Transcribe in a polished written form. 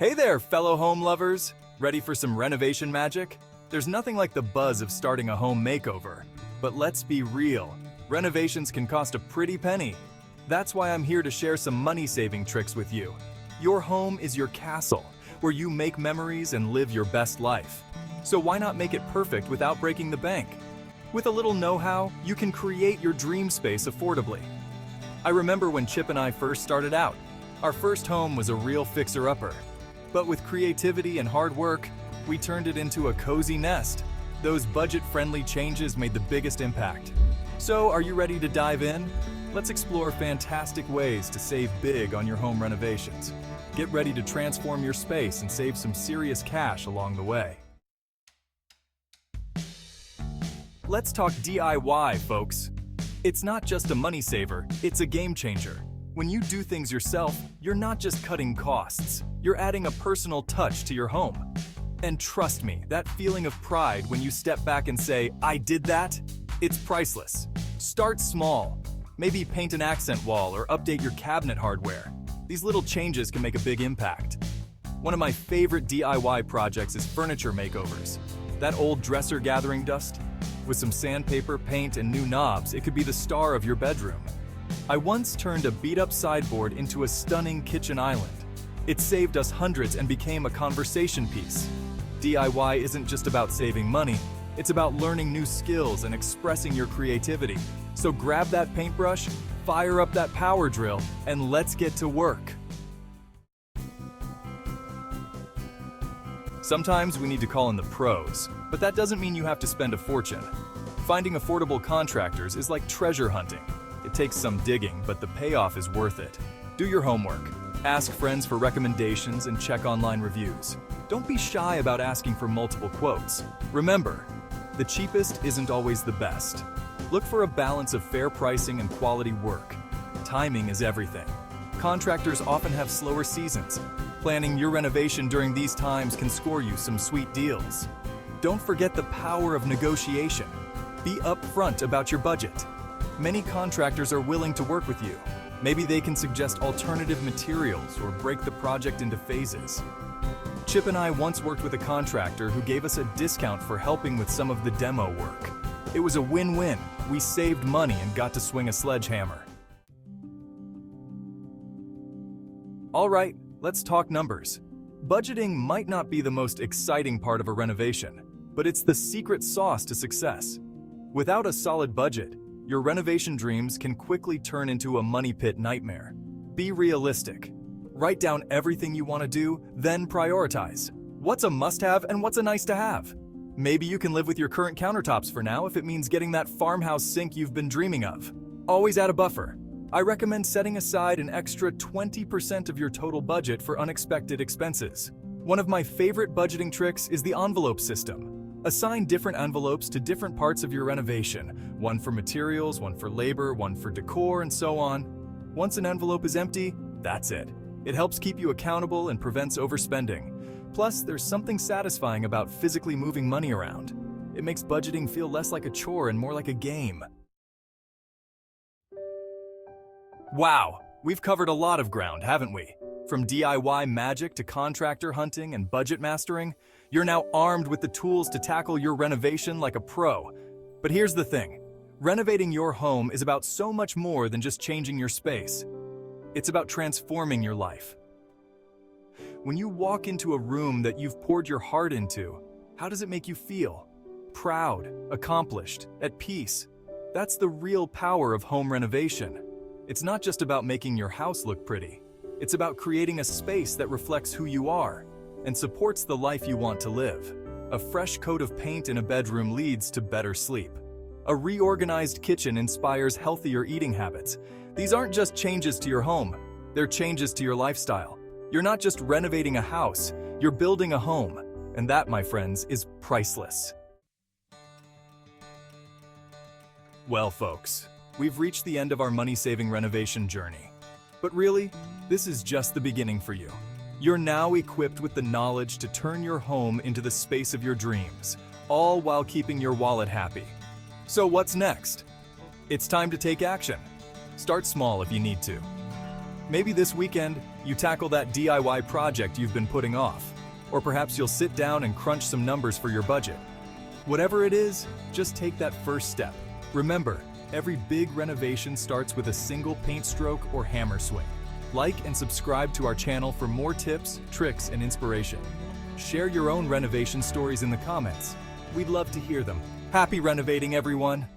Hey there, fellow home lovers! Ready for some renovation magic? There's nothing like the buzz of starting a home makeover. But let's be real, renovations can cost a pretty penny. That's why I'm here to share some money-saving tricks with you. Your home is your castle, where you make memories and live your best life. So why not make it perfect without breaking the bank? With a little know-how, you can create your dream space affordably. I remember when Chip and I first started out. Our first home was a real fixer-upper. But with creativity and hard work, we turned it into a cozy nest. Those budget-friendly changes made the biggest impact. So, are you ready to dive in? Let's explore fantastic ways to save big on your home renovations. Get ready to transform your space and save some serious cash along the way. Let's talk DIY, folks. It's not just a money saver, it's a game changer. When you do things yourself, you're not just cutting costs, you're adding a personal touch to your home. And trust me, that feeling of pride when you step back and say, "I did that," it's priceless. Start small. Maybe paint an accent wall or update your cabinet hardware. These little changes can make a big impact. One of my favorite DIY projects is furniture makeovers. That old dresser gathering dust? With some sandpaper, paint, and new knobs, it could be the star of your bedroom. I once turned a beat-up sideboard into a stunning kitchen island. It saved us hundreds and became a conversation piece. DIY isn't just about saving money, it's about learning new skills and expressing your creativity. So grab that paintbrush, fire up that power drill, and let's get to work. Sometimes we need to call in the pros, but that doesn't mean you have to spend a fortune. Finding affordable contractors is like treasure hunting. It takes some digging, but the payoff is worth it. Do your homework. Ask friends for recommendations and check online reviews. Don't be shy about asking for multiple quotes. Remember, the cheapest isn't always the best. Look for a balance of fair pricing and quality work. Timing is everything. Contractors often have slower seasons. Planning your renovation during these times can score you some sweet deals. Don't forget the power of negotiation. Be upfront about your budget. Many contractors are willing to work with you. Maybe they can suggest alternative materials or break the project into phases. Chip and I once worked with a contractor who gave us a discount for helping with some of the demo work. It was a win-win. We saved money and got to swing a sledgehammer. All right, let's talk numbers. Budgeting might not be the most exciting part of a renovation, but it's the secret sauce to success. Without a solid budget, your renovation dreams can quickly turn into a money pit nightmare. Be realistic. Write down everything you want to do, then prioritize. What's a must-have and what's a nice-to-have? Maybe you can live with your current countertops for now if it means getting that farmhouse sink you've been dreaming of. Always add a buffer. I recommend setting aside an extra 20% of your total budget for unexpected expenses. One of my favorite budgeting tricks is the envelope system. Assign different envelopes to different parts of your renovation. One for materials, one for labor, one for decor, and so on. Once an envelope is empty, that's it. It helps keep you accountable and prevents overspending. Plus, there's something satisfying about physically moving money around. It makes budgeting feel less like a chore and more like a game. Wow, we've covered a lot of ground, haven't we? From DIY magic to contractor hunting and budget mastering, you're now armed with the tools to tackle your renovation like a pro. But here's the thing, renovating your home is about so much more than just changing your space. It's about transforming your life. When you walk into a room that you've poured your heart into, how does it make you feel? Proud, accomplished, at peace. That's the real power of home renovation. It's not just about making your house look pretty. It's about creating a space that reflects who you are and supports the life you want to live. A fresh coat of paint in a bedroom leads to better sleep. A reorganized kitchen inspires healthier eating habits. These aren't just changes to your home, they're changes to your lifestyle. You're not just renovating a house, you're building a home. And that, my friends, is priceless. Well, folks, we've reached the end of our money-saving renovation journey. But really, this is just the beginning for you. You're now equipped with the knowledge to turn your home into the space of your dreams, all while keeping your wallet happy. So what's next? It's time to take action. Start small if you need to. Maybe this weekend, you tackle that DIY project you've been putting off. Or perhaps you'll sit down and crunch some numbers for your budget. Whatever it is, just take that first step. Remember, every big renovation starts with a single paint stroke or hammer swing. Like and subscribe to our channel for more tips, tricks, and inspiration. Share your own renovation stories in the comments. We'd love to hear them. Happy renovating, everyone!